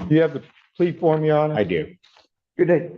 You have the plea form, Your Honor? I do. Good day.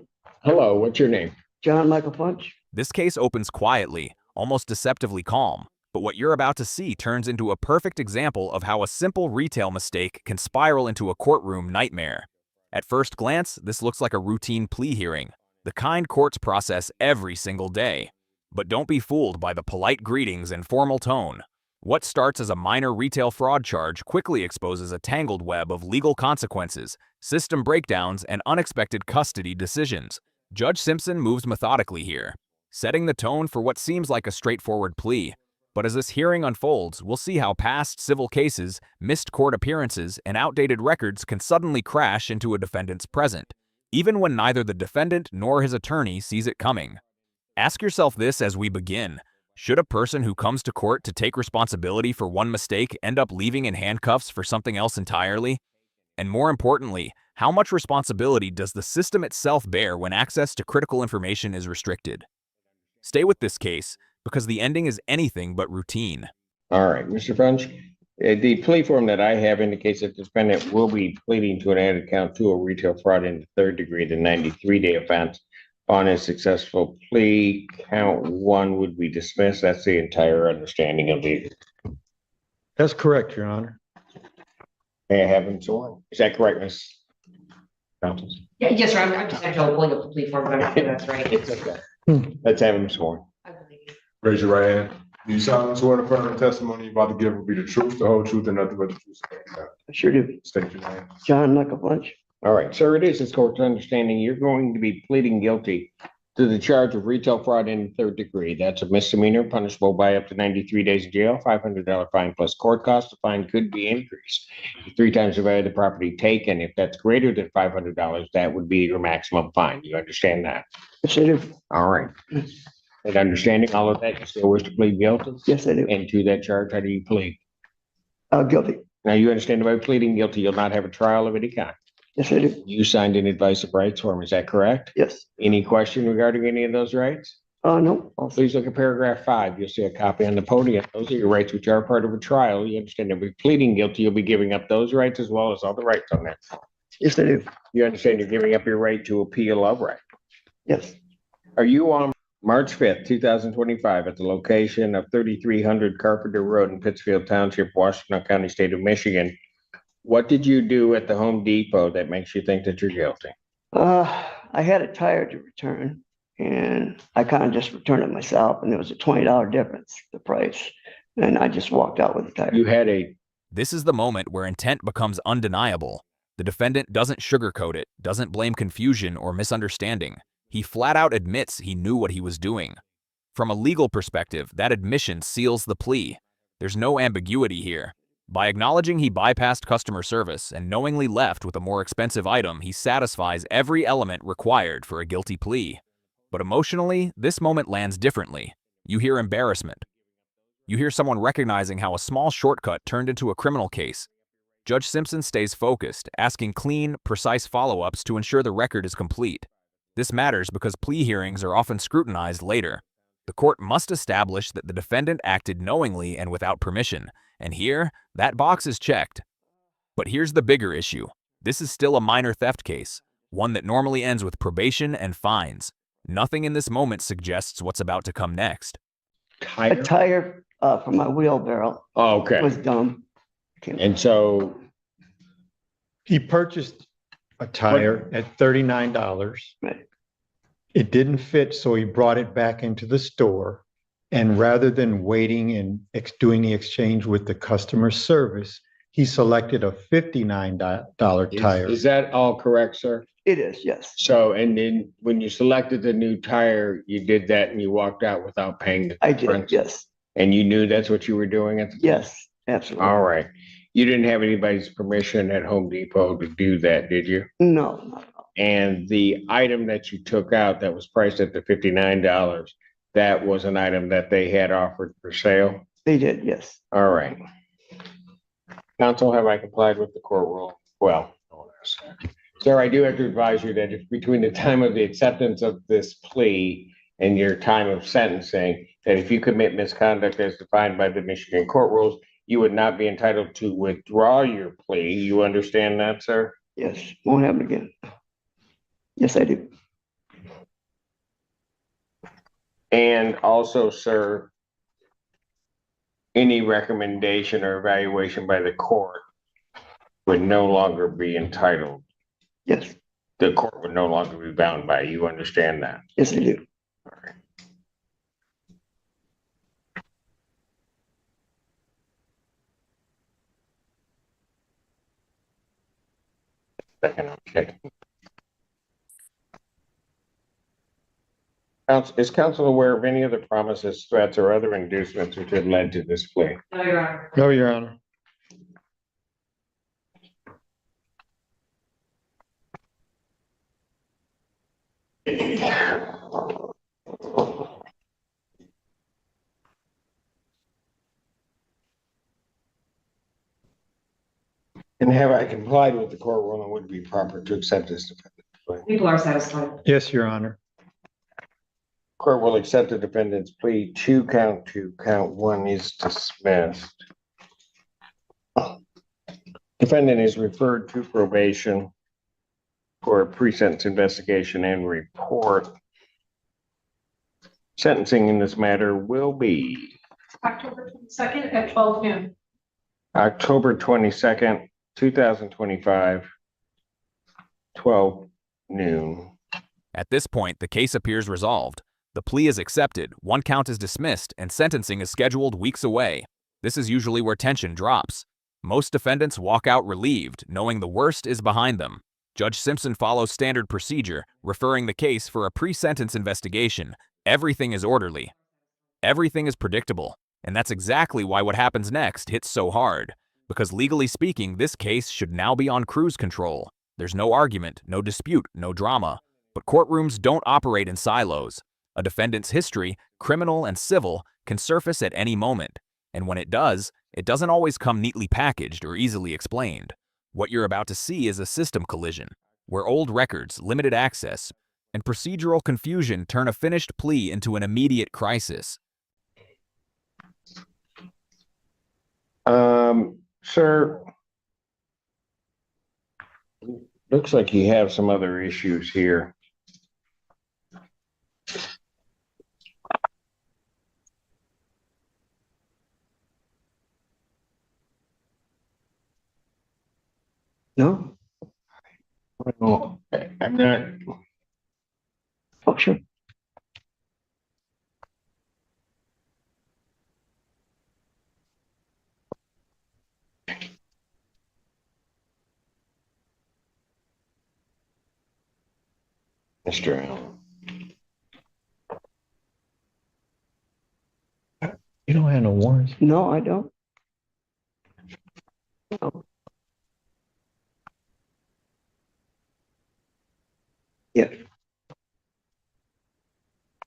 Hello, what's your name? John Michael Punch. This case opens quietly, almost deceptively calm, but what you're about to see turns into a perfect example of how a simple retail mistake can spiral into a courtroom nightmare. At first glance, this looks like a routine plea hearing, the kind courts process every single day. But don't be fooled by the polite greetings and formal tone. What starts as a minor retail fraud charge quickly exposes a tangled web of legal consequences, system breakdowns, and unexpected custody decisions. Judge Simpson moves methodically here, setting the tone for what seems like a straightforward plea. But as this hearing unfolds, we'll see how past civil cases, missed court appearances, and outdated records can suddenly crash into a defendant's present, even when neither the defendant nor his attorney sees it coming. Ask yourself this as we begin. Should a person who comes to court to take responsibility for one mistake end up leaving in handcuffs for something else entirely? And more importantly, how much responsibility does the system itself bear when access to critical information is restricted? Stay with this case, because the ending is anything but routine. All right, Mr. Punch, the plea form that I have indicates that the defendant will be pleading to an added count to a retail fraud in the third degree, the 93-day offense. On a successful plea, count one would be dismissed. That's the entire understanding of the. That's correct, Your Honor. May I have him sworn? Is that correct, Ms. Counsel? Yeah, yes, sir. I'm just having trouble pulling up the plea form, but I'm sure that's right. It's okay. Let's have him sworn. I believe you. Raise your right hand. Do you solemnly swear the affirmative testimony you're about to give will be the truth, the whole truth, and nothing but the truth? I sure do. State your name. John Michael Punch. All right, sir, it is this court's understanding you're going to be pleading guilty to the charge of retail fraud in the third degree. That's a misdemeanor punishable by up to 93 days in jail, $500 fine plus court costs. The fine could be increased 3 times the value of the property taken. If that's greater than $500, that would be your maximum fine. You understand that? Yes, I do. All right. And understanding all of that, you still wish to plead guilty? Yes, I do. And to that charge, how do you plead? Guilty. Now, you understand by pleading guilty, you'll not have a trial of any kind. Yes, I do. You signed an advice of rights form, is that correct? Yes. Any question regarding any of those rights? No. Also, Please look at paragraph 5. You'll see a copy on the podium. Those are your rights which are part of a trial. You understand that by pleading guilty, you'll be giving up those rights as well as all the rights on that. yes, I do. You understand you're giving up your right to appeal of right. Yes. Are you on March 5th, 2025 at the location of 3300 Carpenter Road in Pittsfield Township, Washington County, State of Michigan? What did you do at the Home Depot that makes you think that you're guilty? I had a tire to return, and I kind of just returned it myself, and there was a $20 difference, the price, and I just walked out with the tire. You had a. This is the moment where intent becomes undeniable. The defendant doesn't sugarcoat it, doesn't blame confusion or misunderstanding. He flat out admits he knew what he was doing. From a legal perspective, that admission seals the plea. There's no ambiguity here. By acknowledging he bypassed customer service and knowingly left with a more expensive item, he satisfies every element required for a guilty plea. But emotionally, this moment lands differently. You hear embarrassment. You hear someone recognizing how a small shortcut turned into a criminal case. Judge Simpson stays focused, asking clean, precise follow-ups to ensure the record is complete. This matters because plea hearings are often scrutinized later. The court must establish that the defendant acted knowingly and without permission, and here, that box is checked. But here's the bigger issue. This is still a minor theft case, one that normally ends with probation and fines. Nothing in this moment suggests what's about to come next. A tire for my wheelbarrow Oh, okay. was dumb. And so He purchased a tire at $39. Right. It didn't fit, so he brought it back into the store. And rather than waiting and doing the exchange with the customer service, he selected a $59 tire. is that all correct, sir? It is, yes. So, and then when you selected the new tire, you did that and you walked out without paying the I did, difference? yes. And you knew that's what you were doing at the time? Yes, absolutely. All right. You didn't have anybody's permission at Home Depot to do that, did you? No, not at all. And the item that you took out that was priced at the $59, that was an item that they had offered for sale? They did, yes. All right. Counsel, have I complied with the court rule? Well, I won't ask that. Sir, I do have to advise you that if between the time of the acceptance of this plea and your time of sentencing, that if you commit misconduct as defined by the Michigan court rules, you would not be entitled to withdraw your plea. You understand that, sir? Yes, won't happen again. Yes, I do. And also, sir, any recommendation or evaluation by the court would no longer be entitled. Yes, The court would no longer be bound by. You understand that? yes, I do. All right. Second, I'm checking. Is counsel aware of any other promises, threats, or other inducements which have led to this plea? No, Your Honor. No, Your Honor. And have I complied with the court ruling would it be proper to accept this defendant's plea? People are satisfied. Yes, Your Honor. Court will accept the defendant's plea to count 2. Count 1 is dismissed. Defendant is referred to probation for a pre-sentence investigation and report. Sentencing in this matter will be October 22nd at 12 noon. October 22nd, 2025, 12 noon. At this point, the case appears resolved. The plea is accepted, one count is dismissed, and sentencing is scheduled weeks away. This is usually where tension drops. Most defendants walk out relieved, knowing the worst is behind them. Judge Simpson follows standard procedure, referring the case for a pre-sentence investigation. Everything is orderly. Everything is predictable. And that's exactly why what happens next hits so hard. Because legally speaking, this case should now be on cruise control. There's no argument, no dispute, no drama. But courtrooms don't operate in silos. A defendant's history, criminal and civil, can surface at any moment. And when it doesn't always come neatly packaged or easily explained. What you're about to see is a system collision, where old records, limited access, and procedural confusion turn a finished plea into an immediate crisis. Sir, looks like you have some other issues here. No? Well, I'm not. Oh, sure. Mr. Allen. You don't have no warrants. No, I don't. No. Yeah,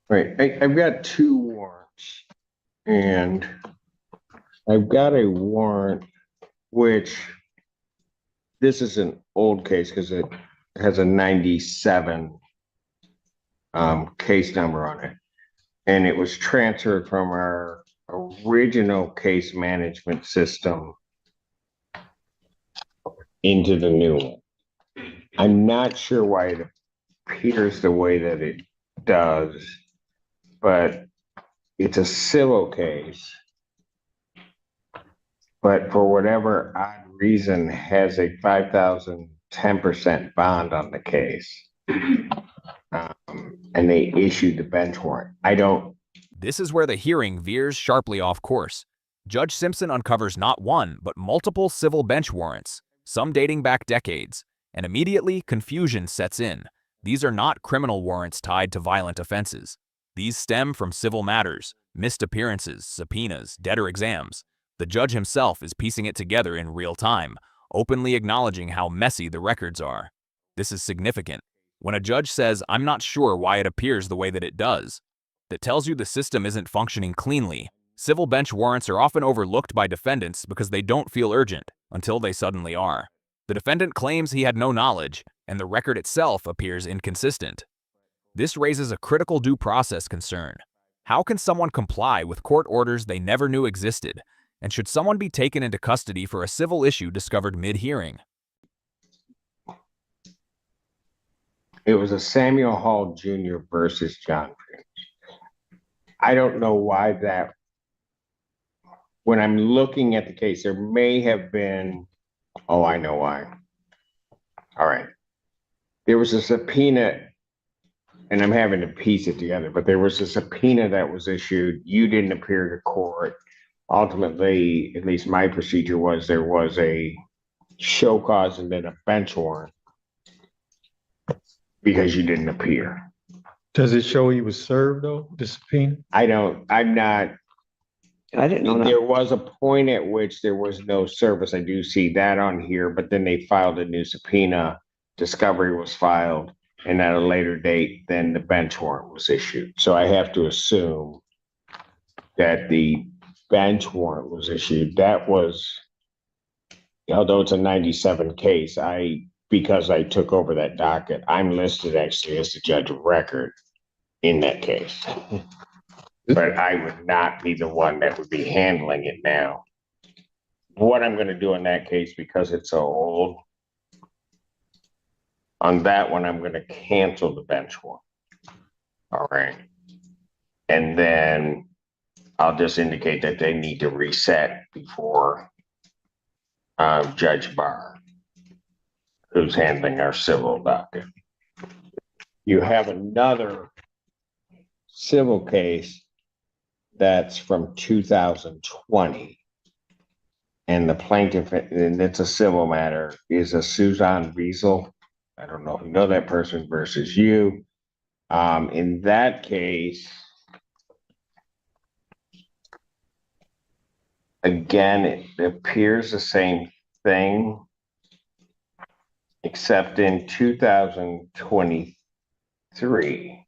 Right, I've got 2 warrants. And I've got a warrant, which this is an old case because it has a 97 case number on it. And it was transferred from our original case management system into the new one. I'm not sure why it appears the way that it does, but it's a civil case. But for whatever odd reason, has a 5,000 10% bond on the case. And they issued the bench warrant. This is where the hearing veers sharply off course. Judge Simpson uncovers not one, but multiple civil bench warrants, some dating back decades, and immediately confusion sets in. These are not criminal warrants tied to violent offenses. These stem from civil matters, missed appearances, subpoenas, debtor exams. The judge himself is piecing it together in real time, openly acknowledging how messy the records are. This is significant. When a judge says, "I'm not sure why it appears the way that it does," that tells you the system isn't functioning cleanly. Civil bench warrants are often overlooked by defendants because they don't feel urgent, until they suddenly are. The defendant claims he had no knowledge, and the record itself appears inconsistent. This raises a critical due process concern. How can someone comply with court orders they never knew existed? And should someone be taken into custody for a civil issue discovered mid-hearing? It was a Samuel Hall Jr. versus John Prince. I don't know why that. When I'm looking at the case, there may have been, oh, I know why. All right. There was a subpoena, and I'm having to piece it together, but there was a subpoena that was issued. You didn't appear to court. Ultimately, at least my procedure was there was a show cause and then a bench warrant because you didn't appear. Does it show he was served though, the subpoena? I'm not. I didn't know that. There was a point at which there was no service. I do see that on here, but then they filed a new subpoena. Discovery was filed, and at a later date, then the bench warrant was issued. So I have to assume that the bench warrant was issued. That was, although it's a 97 case, because I took over that docket, I'm listed actually as the judge of record in that case. But I would not be the one that would be handling it now. What I'm going to do in that case, because it's so old, on that one, I'm going to cancel the bench warrant. All right. And then I'll just indicate that they need to reset before Judge Barr, who's handling our civil docket. You have another civil case that's from 2020. And the plaintiff, and it's a civil matter, is a Suzanne Riesel. I don't know if you know that person versus you. In that case, again, it appears the same thing, except in 2023,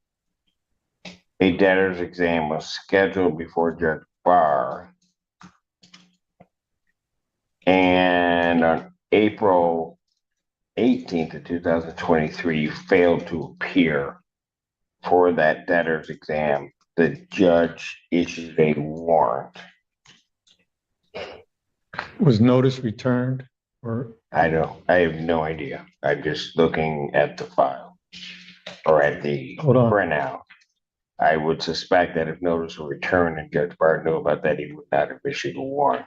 a debtor's exam was scheduled before Judge Barr. And on April 18th of 2023, you failed to appear for that debtor's exam. The judge issued a warrant. Was notice returned or? I have no idea. I'm just looking at the file or at the printout. I would suspect that if notice were returned and Judge Barr knew about that, he would not have issued a warrant.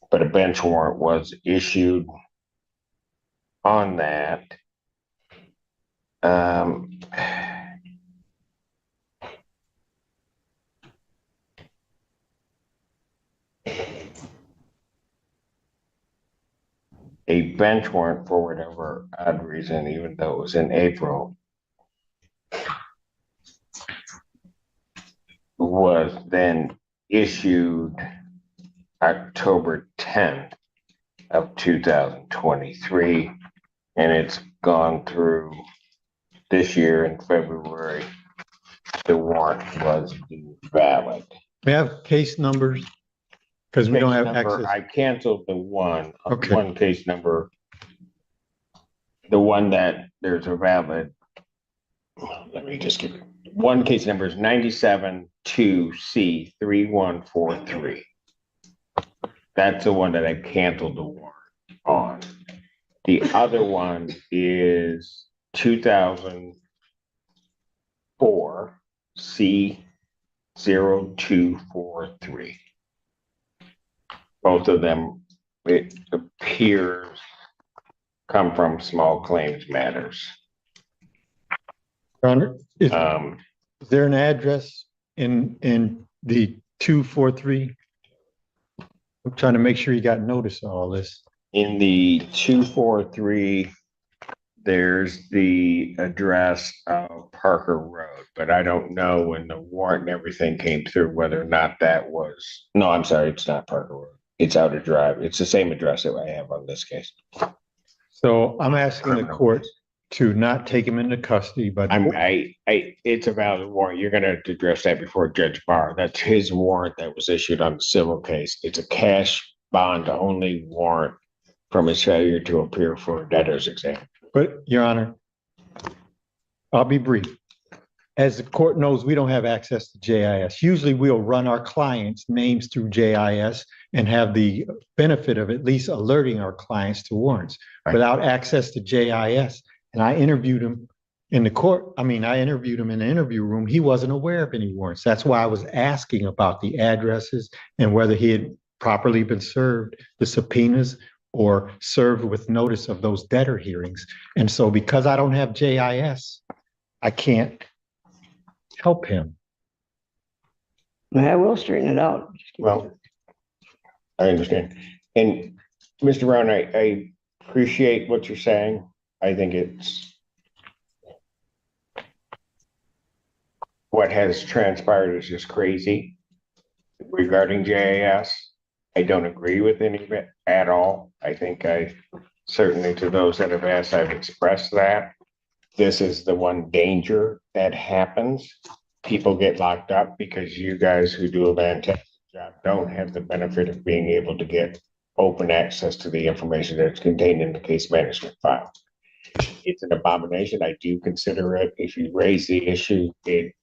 But a bench warrant was issued on that. A bench warrant, for whatever odd reason, even though it was in April, was then issued October 10th of 2023, and it's gone through this year in February. The warrant was valid. We have case numbers because we don't have access. I canceled the one. Okay. One case number. The one that there's a valid. Let me just give it. One case number is 97-2C3143. That's the one that I canceled the warrant on. The other one is 2004 C0243. Both of them, it appears, come from small claims matters. Your Honor, is Um, there an address in the 243? I'm trying to make sure you got notice of all this. In the 243, there's the address of Parker Road, but I don't know when the warrant and everything came through, whether or not that was, no, I'm sorry, it's not Parker Road. It's Outer Drive. It's the same address that I have on this case. So I'm asking the court to not take him into custody, but It's a valid warrant. You're gonna have to address that before Judge Barr. That's his warrant that was issued on the civil case. It's a cash bond only warrant from his failure to appear for a debtor's exam. But Your Honor, I'll be brief. As the court knows, we don't have access to JIS. Usually we'll run our clients' names through JIS and have the benefit of at least alerting our clients to warrants. Right. Without access to JIS, and I interviewed him in the court, I mean, I interviewed him in the interview room. He wasn't aware of any warrants. That's why I was asking about the addresses and whether he had properly been served the subpoenas or served with notice of those debtor hearings. And so because I don't have JIS, I can't help him. I will straighten it out. Well, I understand. And Mr. Brown, I appreciate what you're saying. I think it's what has transpired is just crazy regarding JAS. I don't agree with any of it at all. I think certainly to those that have asked, I've expressed that. This is the one danger that happens. People get locked up because you guys who do a fantastic job don't have the benefit of being able to get open access to the information that's contained in the case management file. It's an abomination. I do consider it. If you raise the issue, it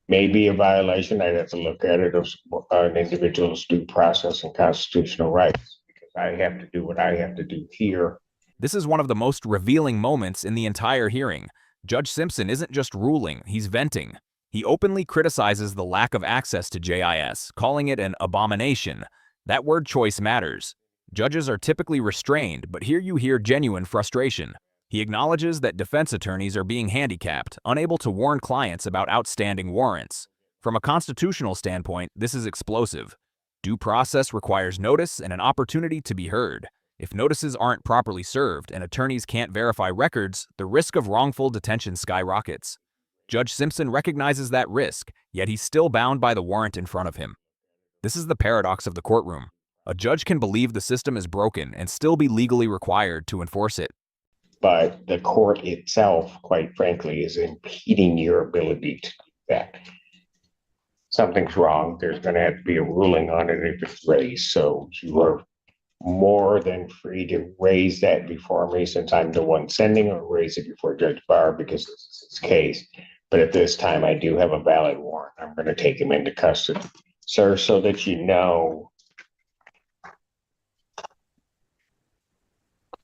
may be a violation. I'd have to look at it as an individual's due process and constitutional rights, because I have to do what I have to do here. This is one of the most revealing moments in the entire hearing. Judge Simpson isn't just ruling, he's venting. He openly criticizes the lack of access to JIS, calling it an abomination. That word choice matters. Judges are typically restrained, but here you hear genuine frustration. He acknowledges that defense attorneys are being handicapped, unable to warn clients about outstanding warrants. From a constitutional standpoint, this is explosive. Due process requires notice and an opportunity to be heard. If notices aren't properly served and attorneys can't verify records, the risk of wrongful detention skyrockets. Judge Simpson recognizes that risk, yet he's still bound by the warrant in front of him. This is the paradox of the courtroom. A judge can believe the system is broken and still be legally required to enforce it. But the court itself, quite frankly, is impeding your ability to do that. Something's wrong. There's going to have to be a ruling on it if it's raised. So you are more than free to raise that before me, since I'm the one sending, or raise it before Judge Barr because this is his case. But at this time, I do have a valid warrant. I'm going to take him into custody, sir, so that you know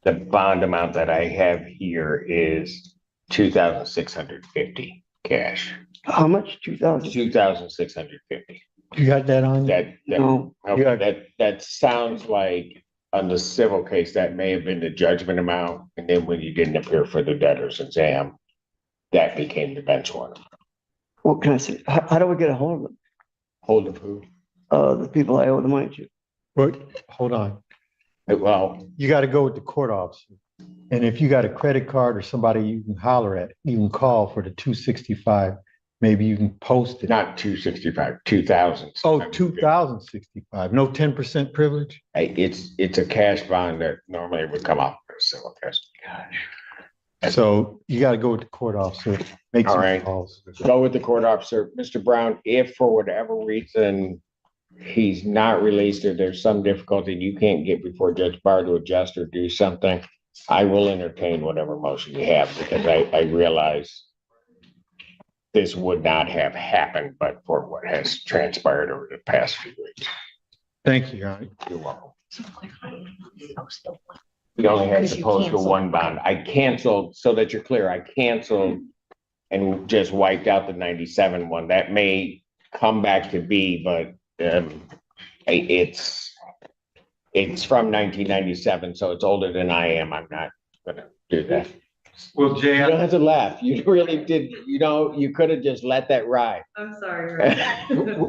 the bond amount that I have here is $2,650 cash. How much? 2,000? $2,650. You got that on? No. That sounds like on the civil case, that may have been the judgment amount. And then when you didn't appear for the debtor's exam, that became the bench warrant. What can I say? How do we get a hold of them? Hold of who? The people I owe the money to. Well, hold on. Well, You got to go with the court officer. And if you got a credit card or somebody you can holler at, you can call for the 265. Maybe you can post it. not 265, 2,000. Oh, 2,065. No 10% privilege? It's a cash bond that normally would come off a civil case. So you got to go with the court officer. Make All some right. calls. Go with the court officer. Mr. Brown, if for whatever reason he's not released or there's some difficulty and you can't get before Judge Barr to adjust or do something, I will entertain whatever motion you have, because I realize this would not have happened but for what has transpired over the past few weeks. Thank you, Your Honor. You're welcome. We only had to post a one bond. I canceled, so that you're clear, I canceled and just wiped out the 97 one. That may come back to be, but it's from 1997, so it's older than I am. I'm not gonna do that. Well, You Jay, don't have to laugh. You really did. You could have just let that ride. I'm sorry.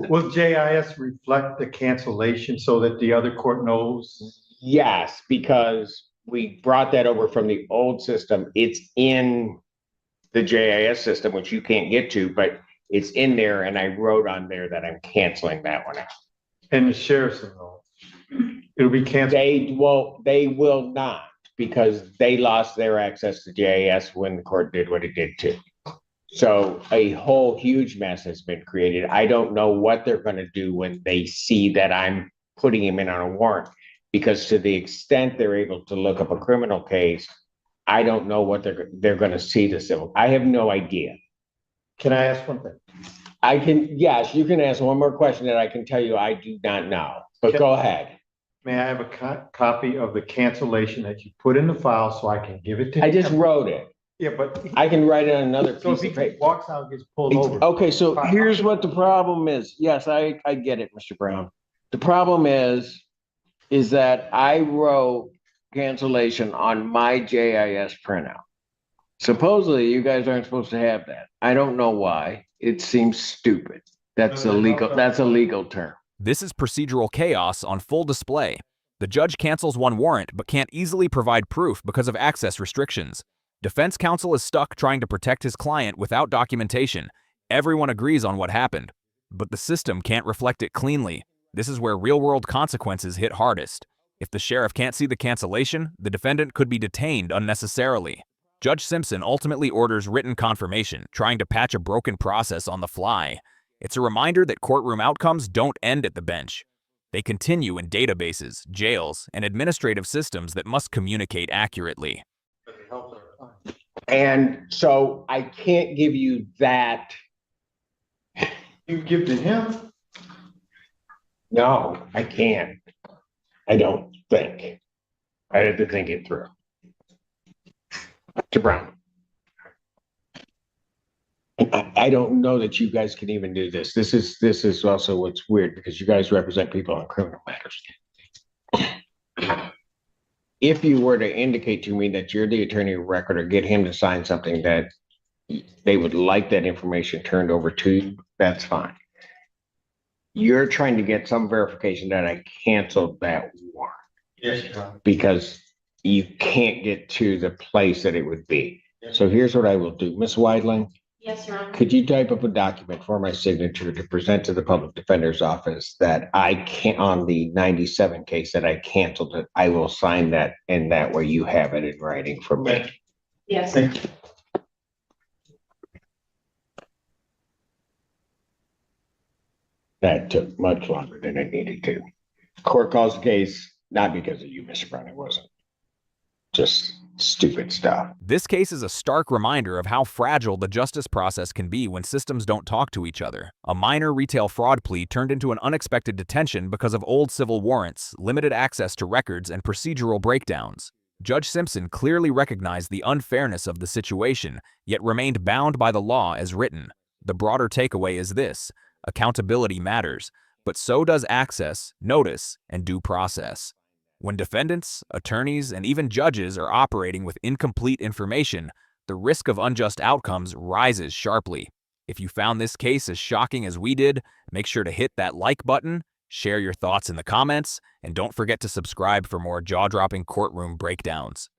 will JIS reflect the cancellation so that the other court knows? Yes, because we brought that over from the old system. It's in the JIS system, which you can't get to, but it's in there, and I wrote on there that I'm canceling that one out. And the sheriff's know. It'll be canceled. They will not, because they lost their access to JIS when the court did what it did too. So a whole huge mess has been created. I don't know what they're going to do when they see that I'm putting him in on a warrant, because to the extent they're able to look up a criminal case, I don't know what they're going to see the civil. I have no idea. Can I ask one thing? Yes, you can ask one more question that I can tell you I do not know, but go ahead. May I have a copy of the cancellation that you put in the file so I can give it to him? I just wrote it. Yeah, but. I can write it on another So if piece he of paper. walks out, gets pulled over. Okay, so here's what the problem is. Yes, I get it, Mr. Brown. The problem is that I wrote cancellation on my JIS printout. Supposedly, you guys aren't supposed to have that. I don't know why. It seems stupid. That's a legal term. This is procedural chaos on full display. The judge cancels one warrant but can't easily provide proof because of access restrictions. Defense counsel is stuck trying to protect his client without documentation. Everyone agrees on what happened, but the system can't reflect it cleanly. This is where real-world consequences hit hardest. If the sheriff can't see the cancellation, the defendant could be detained unnecessarily. Judge Simpson ultimately orders written confirmation, trying to patch a broken process on the fly. It's a reminder that courtroom outcomes don't end at the bench. They continue in databases, jails, and administrative systems that must communicate accurately. And so I can't give you that. You give to him? No, I can't. I don't think. I had to think it through. Mr. Brown. I don't know that you guys can even do this. This is also what's weird because you guys represent people on criminal matters. If you were to indicate to me that you're the attorney of record or get him to sign something that they would like that information turned over to you, that's fine. You're trying to get some verification that I canceled that warrant. Yes, Your Honor. Because you can't get to the place that it would be. So here's what I will do. Ms. Weidling, Yes, Your Honor. could you type up a document for my signature to present to the public defender's office that I can't, on the 97 case that I canceled it, I will sign that, and that way you have it in writing from me. Yes. Thank you. That took much longer than it needed to. Court calls the case, not because of you, Mr. Brown, it wasn't. Just stupid stuff. This case is a stark reminder of how fragile the justice process can be when systems don't talk to each other. A minor retail fraud plea turned into an unexpected detention because of old civil warrants, limited access to records, and procedural breakdowns. Judge Simpson clearly recognized the unfairness of the situation, yet remained bound by the law as written. The broader takeaway is this: accountability matters, but so does access, notice, and due process. When defendants, attorneys, and even judges are operating with incomplete information, the risk of unjust outcomes rises sharply. If you found this case as shocking as we did, make sure to hit that like button, share your thoughts in the comments, and don't forget to subscribe for more jaw-dropping courtroom breakdowns.